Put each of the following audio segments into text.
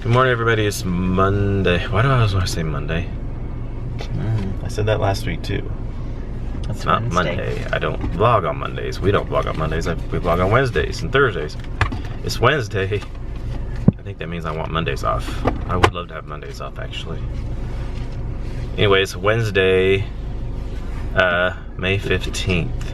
Good morning, everybody. It's Monday. Why do I always want to say Monday? I said that last week too. That's not Wednesday. Monday. I don't vlog on Mondays. We don't vlog on Mondays. We vlog on Wednesdays and Thursdays. It's Wednesday. I think that means I want Mondays off. I would love to have Mondays off, actually. Anyways, Wednesday, May 15th.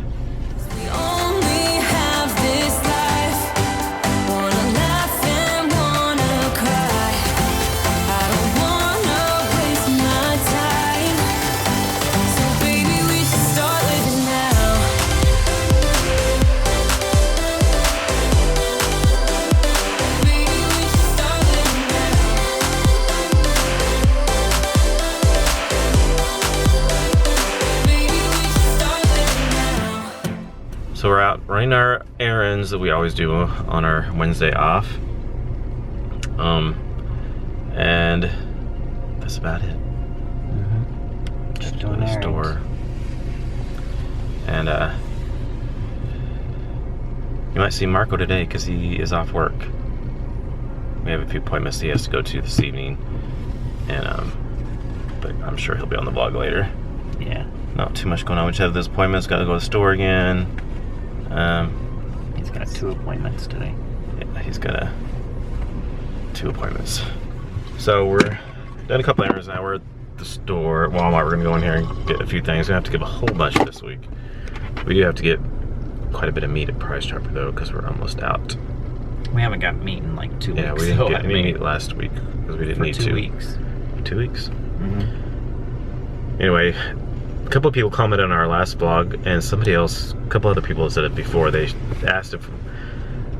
So we're out running our errands that we always do on our Wednesday off. And that's about it. Just doing a store. And you might see Marco today because he is off work. We have a few appointments he has to go to this evening. And but I'm sure he'll be on the vlog later. Yeah. Not too much going on. We just have those appointments, gotta go to the store again. He's got 2 appointments today. Yeah, he's got 2 appointments. So we're done a couple errands now. We're at the store, Walmart. We're gonna go in here and get a few things. We're gonna have to give a whole bunch this week. We do have to get quite a bit of meat at Price Chopper though, because we're almost out. We haven't got meat in like 2 weeks. Yeah, we didn't get any meat last week because we didn't need to. 2 weeks. 2 weeks? Anyway, a couple of people commented on our last vlog, and somebody else, a couple other people said it before. They asked if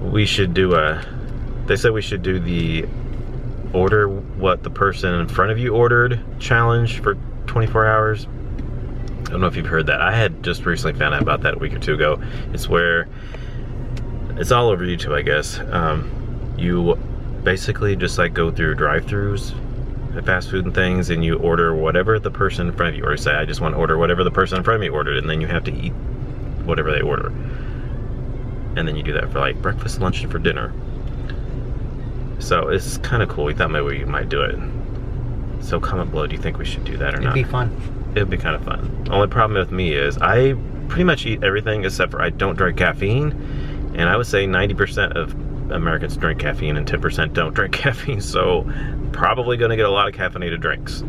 we should do they said we should do the order what the person in front of you ordered challenge for 24 hours. I don't know if you've heard that. I had just recently found out about that a week or 2 ago. It's where, it's all over YouTube, I guess. You basically just like go through drive-thrus at fast food and things, and you order whatever the person in front of you, or say, I just want to order whatever the person in front of me ordered, and then you have to eat whatever they order. And then you do that for like breakfast, lunch, and for dinner. So it's kind of cool. We thought maybe we might do it. So comment below, do you think we should do that or not? It'd be fun. It'd be kind of fun. The only problem with me is I pretty much eat everything except for I don't drink caffeine. And I would say 90% of Americans drink caffeine and 10% don't drink caffeine. So probably gonna get a lot of caffeinated drinks,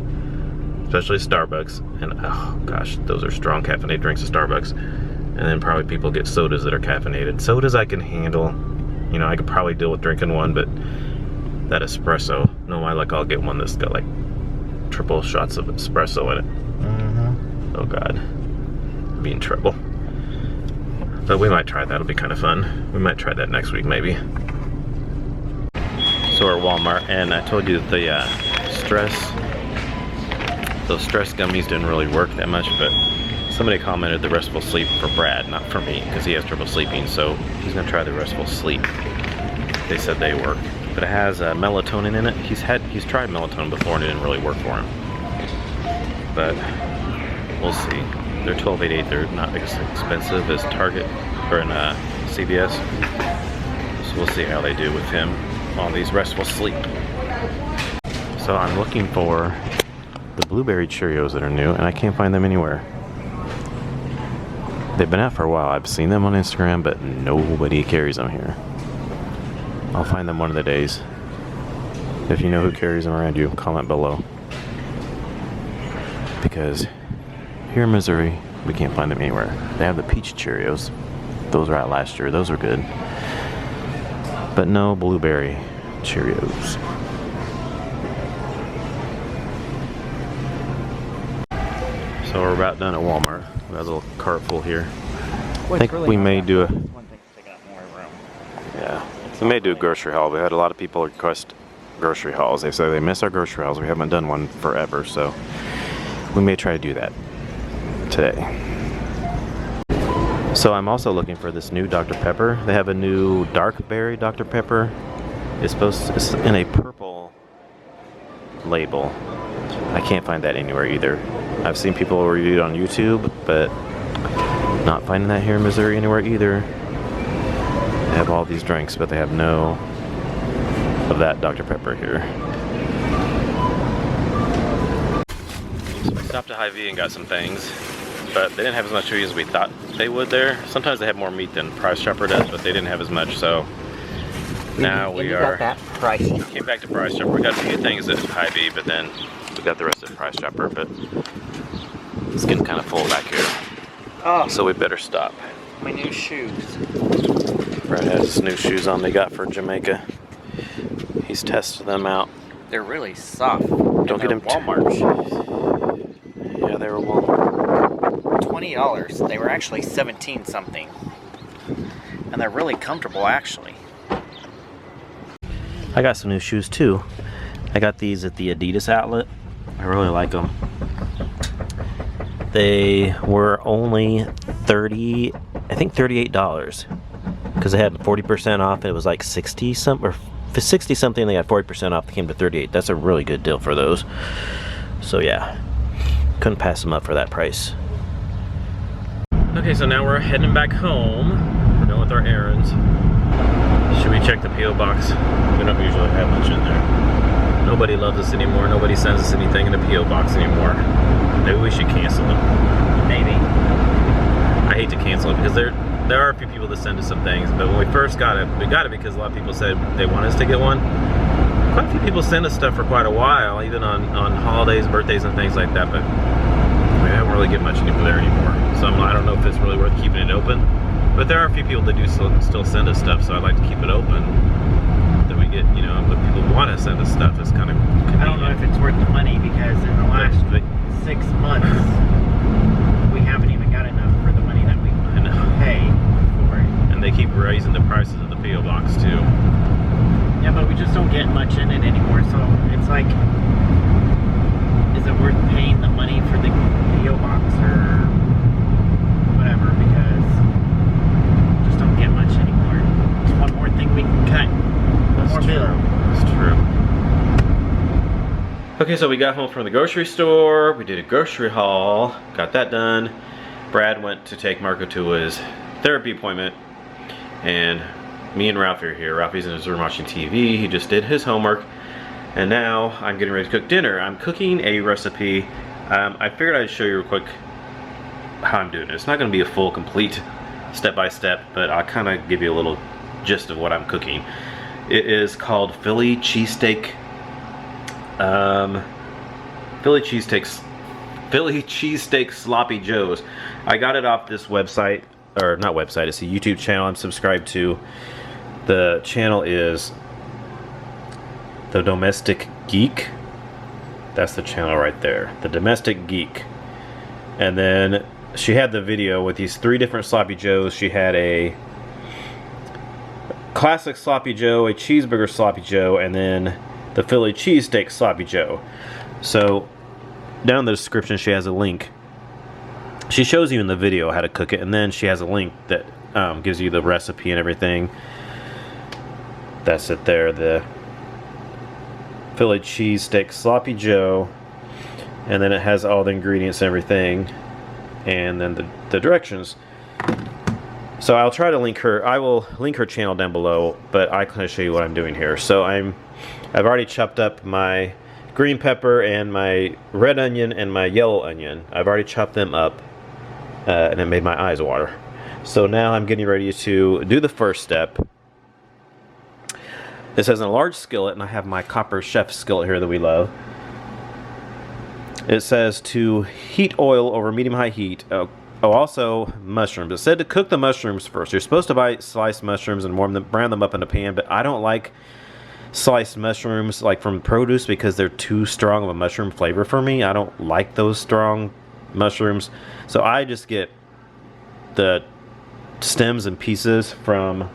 especially Starbucks. And oh gosh, those are strong caffeinated drinks at Starbucks. And then probably people get sodas that are caffeinated. Sodas I can handle. You know, I could probably deal with drinking one, but that espresso, no, I'll get one that's got like triple shots of espresso in it. Oh God, I'd be in trouble. But we might try that. It'll be kind of fun. We might try that next week, maybe. So we're at Walmart, and I told you that those stress gummies didn't really work that much, but somebody commented the restful sleep for Brad, not for me, because he has trouble sleeping, so he's gonna try the restful sleep. They said they work. But it has melatonin in it. He's tried melatonin before and it didn't really work for him. But we'll see. They're $12.88. They're not as expensive as Target or in CVS. So we'll see how they do with him on these restful sleep. So I'm looking for the blueberry Cheerios that are new, and I can't find them anywhere. They've been out for a while. I've seen them on Instagram, but nobody carries them here. I'll find them one of the days. If you know who carries them around you, comment below. Because here in Missouri, we can't find them anywhere. They have the peach Cheerios. Those were out last year. Those were good. But no blueberry Cheerios. So we're about done at Walmart. We have a little cart full here. I think we may do a... Yeah. We may do a grocery haul. We had a lot of people request grocery hauls. They say they miss our grocery hauls. We haven't done one forever, so we may try to do that today. So I'm also looking for this new Dr. Pepper. They have a new dark berry Dr. Pepper. It's in a purple label. I can't find that anywhere either. I've seen people review it on YouTube, but not finding that here in Missouri anywhere either. They have all these drinks, but they have no of that Dr. Pepper here. So we stopped at Hy-Vee and got some things, but they didn't have as much meat as we thought they would there. Sometimes they have more meat than Price Chopper does, but they didn't have as much, so now we are... Got that price. Came back to Price Chopper. We got a few things at Hy-Vee, but then we got the rest at Price Chopper, but it's getting kind of full back here. Oh, So we better stop. my new shoes. Brad has his new shoes on they got for Jamaica. He's tested them out. They're really soft. Don't get them Walmart shoes. Yeah, they were Walmart. $20. They were actually 17 something. And they're really comfortable actually. I got some new shoes too. I got these at the Adidas outlet. I really like them. They were only $38 because they had 40% off. It was like 60 something or 60 something. They had 40% off. They came to 38. That's a really good deal for those. So yeah, couldn't pass them up for that price. Okay, so now we're heading back home. We're done with our errands. Should we check the P.O. box? We don't usually have much in there. Nobody loves us anymore. Nobody sends us anything in the P.O. box anymore. Maybe we should cancel them. Maybe. I hate to cancel it because there are a few people that send us some things, but when we first got it, we got it because a lot of people said they want us to get one. Quite a few people send us stuff for quite a while, even on holidays, birthdays, and things like that, but we don't really get much anymore there anymore. So I don't know if it's really worth keeping it open. But there are a few people that do still send us stuff, so I'd like to keep it open. That we get, you know, but people want to send us stuff. It's kind of convenient. I don't know if it's worth the money because in the last 6 months, we haven't even got enough for the money that we pay for it. And they keep raising the prices of the P.O. box too. Yeah, but we just don't get much in it anymore, so it's like, is it worth paying the money for the P.O. box or whatever, because we just don't get much anymore. It's one more thing we can cut. One more bill. That's true. Okay, so we got home from the grocery store. We did a grocery haul. Got that done. Brad went to take Marco to his therapy appointment. And me and Ralphie are here. Ralphie's in his room watching TV. He just did his homework. And now I'm getting ready to cook dinner. I'm cooking a recipe. I figured I'd show you real quick how I'm doing it. It's not going to be a full, complete step-by-step, but I'll kind of give you a little gist of what I'm cooking. It is called Philly Cheesesteak. Philly Cheesesteak Sloppy Joes. I got it off this website, or not website, it's a YouTube channel I'm subscribed to. The channel is The Domestic Geek. That's the channel right there. The Domestic Geek. And then she had the video with these 3 different sloppy joes. She had a classic sloppy joe, a cheeseburger sloppy joe, and then the Philly cheesesteak sloppy joe. So down in the description she has a link. She shows you in the video how to cook it, and then she has a link that gives you the recipe and everything. That's it there, the Philly cheesesteak sloppy joe, and then it has all the ingredients and everything, and then the directions. So I'll try to link her. I will link her channel down below, but I kind of show you what I'm doing here. So I've already chopped up my green pepper and my red onion and my yellow onion. I've already chopped them up, and it made my eyes water. So now I'm getting ready to do the first step. This has a large skillet, and I have my copper chef skillet here that we love. It says to heat oil over medium-high heat. Oh, also mushrooms. It said to cook the mushrooms first. You're supposed to buy sliced mushrooms and brown them up in a pan, but I don't like sliced mushrooms like from produce because they're too strong of a mushroom flavor for me. I don't like those strong mushrooms, so I just get the stems and pieces from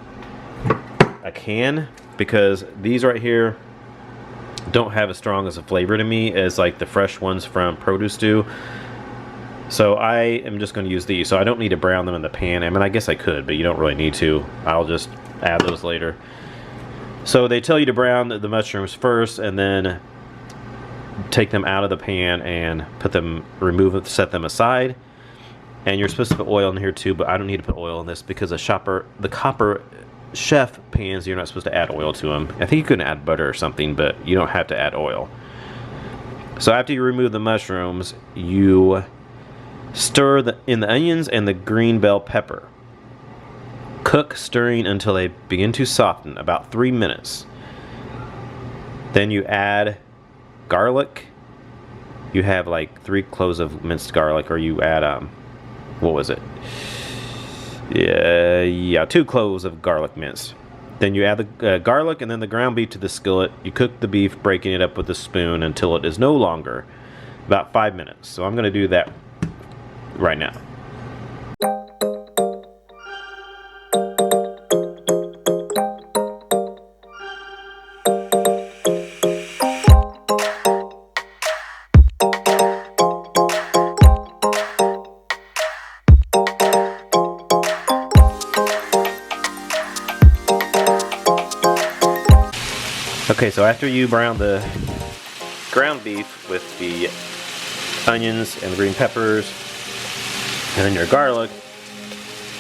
a can, because these right here don't have as strong as a flavor to me as like the fresh ones from produce do. So I am just going to use these, so I don't need to brown them in the pan. I mean, I guess I could, but you don't really need to. I'll just add those later. So they tell you to brown the mushrooms first, and then take them out of the pan and remove them, set them aside. And you're supposed to put oil in here too, but I don't need to put oil in this because the copper chef pans, you're not supposed to add oil to them. I think you can add butter or something, but you don't have to add oil. So after you remove the mushrooms, you stir in the onions and the green bell pepper. Cook, stirring until they begin to soften, about 3 minutes. Then you add garlic. You have like 3 cloves of minced garlic, or you add what was it? Yeah, 2 cloves of garlic minced. Then you add the garlic and then the ground beef to the skillet. You cook the beef, breaking it up with a spoon until it is no longer, about 5 minutes. So I'm going to do that right now. Okay, so after you brown the ground beef with the onions and the green peppers and then your garlic,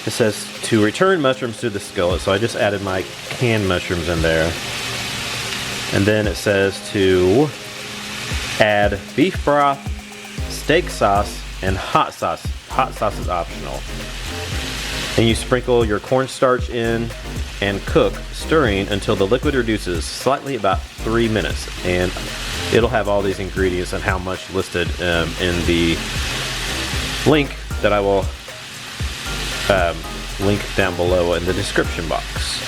it says to return mushrooms to the skillet. So I just added my canned mushrooms in there. And then it says to add beef broth, steak sauce, and hot sauce. Hot sauce is optional. And you sprinkle your cornstarch in and cook, stirring until the liquid reduces slightly, about 3 minutes. And it'll have all these ingredients and how much listed in the link that I will link down below in the description box.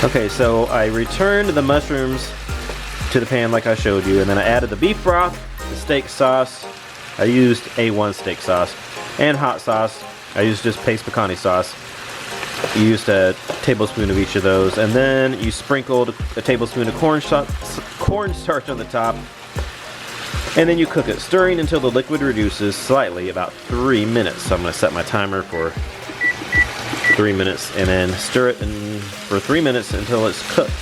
Okay, so I returned the mushrooms to the pan like I showed you, and then I added the beef broth, the steak sauce. I used A1 steak sauce and hot sauce. I used just paste pecani sauce. You used a tablespoon of each of those, and then you sprinkled a tablespoon of cornstarch on the top, and then you cook it, stirring until the liquid reduces slightly, about 3 minutes. So I'm going to set my timer for 3 minutes, and then stir it for 3 minutes until it's cooked.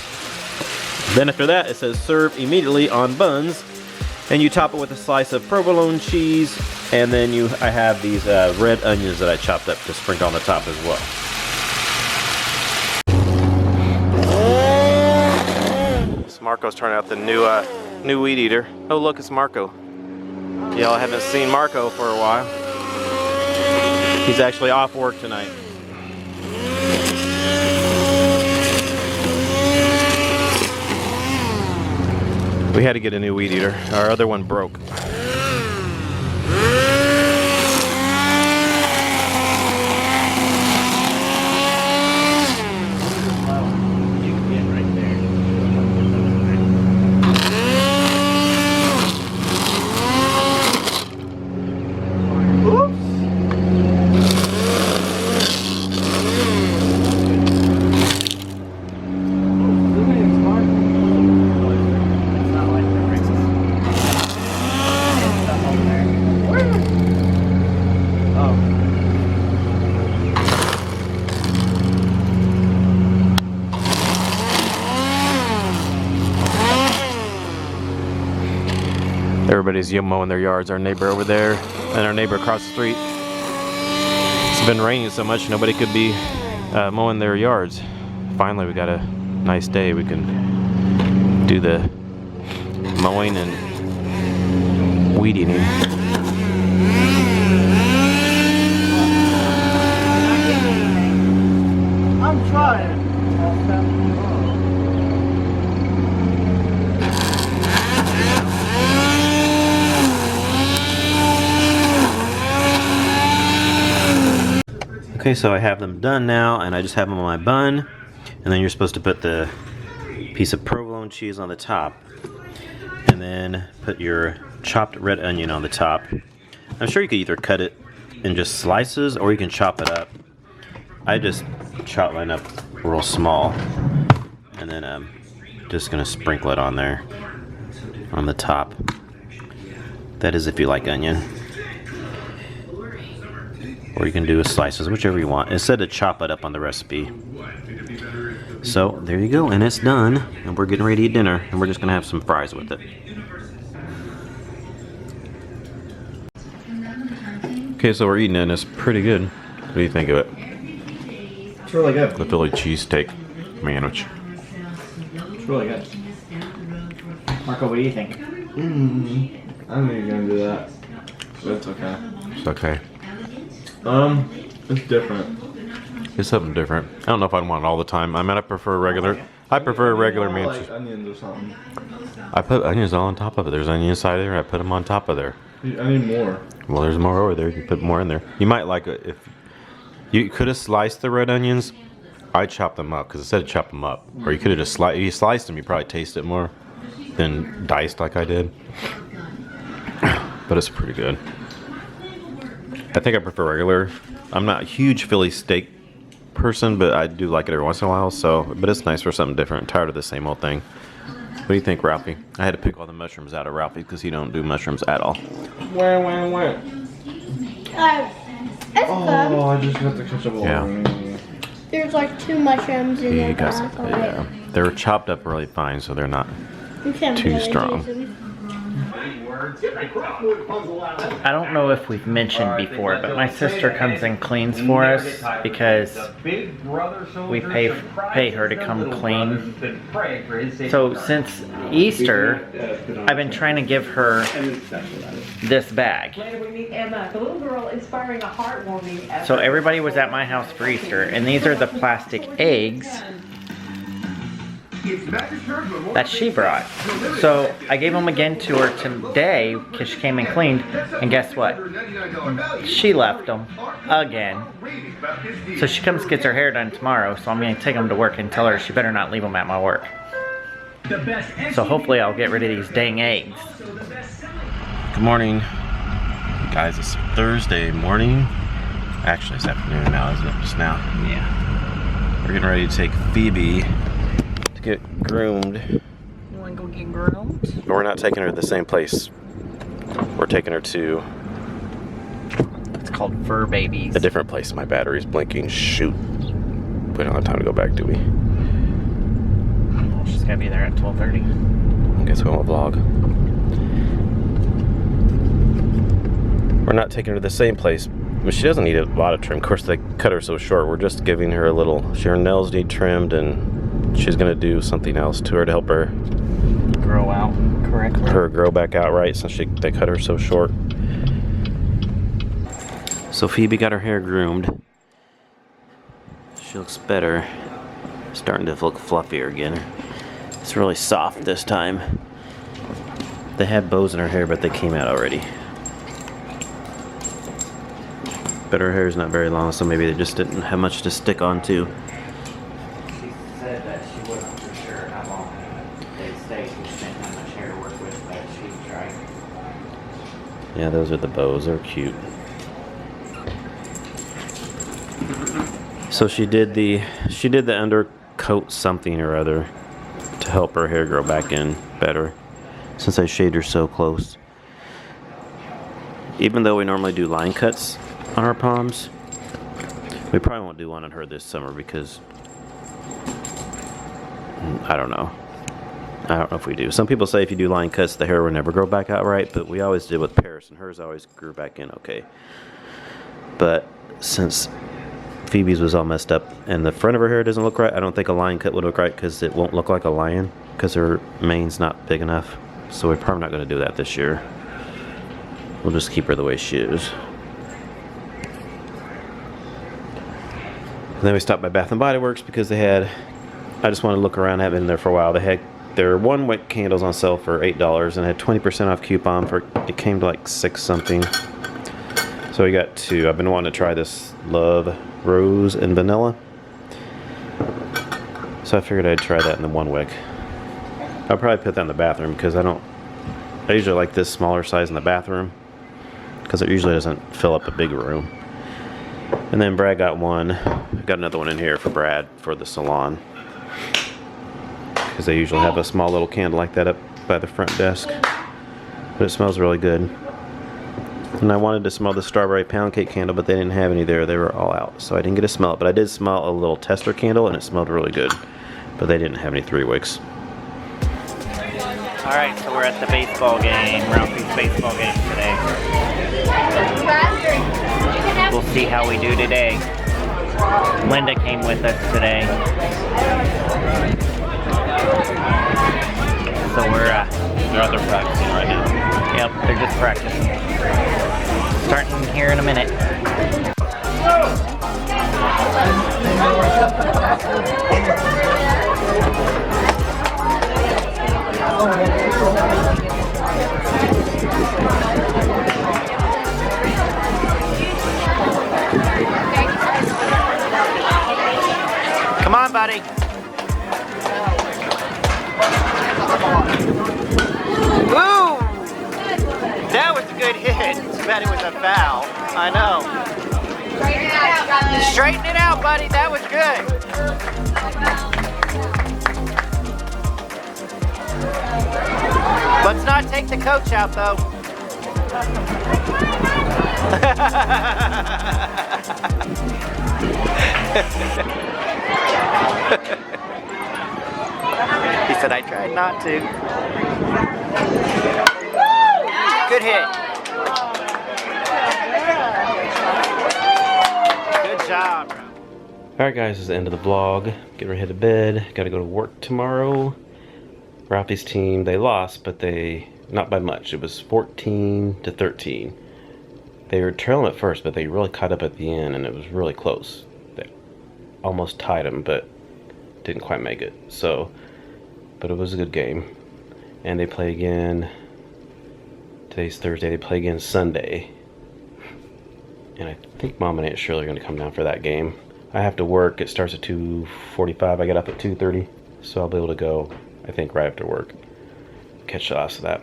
Then after that, it says serve immediately on buns. And you top it with a slice of provolone cheese, and then I have these red onions that I chopped up to sprinkle on the top as well. So Marco's trying out the new weed eater. Oh look, it's Marco. Y'all haven't seen Marco for a while. He's actually off work tonight. We had to get a new weed eater. Our other one broke. Everybody's mowing their yards. Our neighbor over there and our neighbor across the street. It's been raining so much nobody could be mowing their yards. Finally we got a nice day. We can do the mowing and weed eating. I'm trying. Okay, so I have them done now, and I just have them on my bun. And then you're supposed to put the piece of provolone cheese on the top. And then put your chopped red onion on the top. I'm sure you could either cut it in just slices, or you can chop it up. I just chop mine up real small. And then I'm just going to sprinkle it on there, on the top. That is if you like onion. Or you can do slices, whichever you want. It said to chop it up on the recipe. So there you go, and it's done. And we're getting ready to eat dinner, and we're just gonna have some fries with it. Okay, so we're eating it and it's pretty good. What do you think of it? It's really good. The Philly cheesesteak sandwich. It's really good. Marco, what do you think? I'm not even gonna do that. But it's okay. It's okay. It's different. It's something different. I don't know if I'd want it all the time. I mean, I prefer regular. I prefer regular More manchester. like onions or something. I put onions all on top of it. There's onions inside there. I put them on top of there. I need more. Well, there's more over there. You can put more in there. You might like it if you could have sliced the red onions. I chopped them up because it said chop them up. Or you could have just sliced. If you sliced them, you probably taste it more than diced like I did. But it's pretty good. I think I prefer regular. I'm not a huge Philly steak person, but I do like it every once in a while. So, but it's nice for something different. I'm tired of the same old thing. What do you think, Ralphie? I had to pick all the mushrooms out of Ralphie because he don't do mushrooms at all. Where? It's good. I just got the ketchup all Yeah. over me. There's like 2 mushrooms in You the got back some, of yeah. They're chopped up really fine, so they're not it. You can't too really strong. use them. I don't know if we've mentioned before, but my sister comes and cleans for us because we pay her to come clean. So since Easter, I've been trying to give her this bag. So everybody was at my house for Easter, and these are the plastic eggs that she brought. So I gave them again to her today because she came and cleaned, and guess what? She left them again. So she comes gets her hair done tomorrow, so I'm going to take them to work and tell her she better not leave them at my work. So hopefully I'll get rid of these dang eggs. Good morning, guys. It's Thursday morning. Actually, it's afternoon now, isn't it? Just now. Yeah. We're getting ready to take Phoebe to get groomed. You want to go get groomed? But we're not taking her to the same place. We're taking her to It's called Fur Babies. a different place. My battery's blinking. Shoot. We don't have time to go back, do we? Well, she's got to be there at 12:30. I guess we won't vlog. We're not taking her to the same place, but she doesn't need a lot of trim. Of course, they cut her so short. We're just giving her a little. Her nails need trimmed, and she's gonna do something else to her to help her Grow out correctly. grow back out right, since they cut her so short. So Phoebe got her hair groomed. She looks better. Starting to look fluffier again. It's really soft this time. They had bows in her hair, but they came out already. But her hair is not very long, so maybe they just didn't have much to stick onto. She said that she wasn't for sure how long they'd stay. She didn't have much hair to work with, but she'd try. Yeah, those are the bows. They're cute. So she did the undercoat something or other to help her hair grow back in better, since I shaved her so close. Even though we normally do line cuts on our palms, we probably won't do one on her this summer because I don't know if we do. Some people say if you do line cuts the hair will never grow back out right, but we always did with Paris, and hers always grew back in okay. But since Phoebe's was all messed up and the front of her hair doesn't look right, I don't think a line cut would look right because it won't look like a lion because her mane's not big enough. So we're probably not going to do that this year. We'll just keep her the way she is. And then we stopped by Bath and Body Works because they had, I just wanted to look around. I haven't been there for a while. They had their 1 wick candles on sale for $8 and had 20% off coupon for, it came to like 6 something. So we got 2. I've been wanting to try this Love Rose and Vanilla. So I figured I'd try that in the 1 wick. I'll probably put that in the bathroom because I usually like this smaller size in the bathroom because it usually doesn't fill up a big room. And then Brad got one. Got another one in here for Brad for the salon because they usually have a small little candle like that up by the front desk. But it smells really good. And I wanted to smell the strawberry pound cake candle, but they didn't have any there. They were all out, so I didn't get to smell it. But I did smell a little tester candle, and it smelled really good. But they didn't have any 3 wicks. All right, so we're at the baseball game, Ralphie's baseball game today. we'll see how we do today. Linda came with us today. So we're They're out there practicing right now. yep, they're just practicing. Starting here in a minute. Come on, buddy. Ooh! That was a good hit. Too bad it was a foul. I know. Straighten it out, buddy. That was good. Let's not take the coach out, though. He said, I tried not to. Good hit. Good job, bro. Alright guys, this is the end of the vlog. Getting ready to head to bed. Gotta go to work tomorrow. Ralphie's team, they lost, but they, not by much. It was 14-13. They were trailing at first, but they really caught up at the end, and it was really close. They almost tied them, but didn't quite make it. So, but it was a good game. And they play again, today's Thursday, they play again Sunday. And I think Mom and Aunt Shirley are going to come down for that game. I have to work, it starts at 2:45, I get up at 2:30, so I'll be able to go, I think, right after work. Catch the last of that.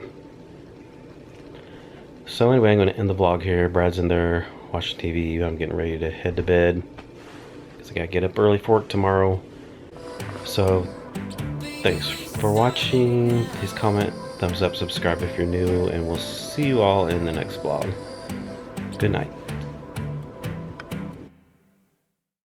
So anyway, I'm going to end the vlog here. Brad's in there watching TV. I'm getting ready to head to bed, because I got to get up early for work tomorrow. So, thanks for watching. Please comment, thumbs up, subscribe if you're new, and we'll see you all in the next vlog. Good night.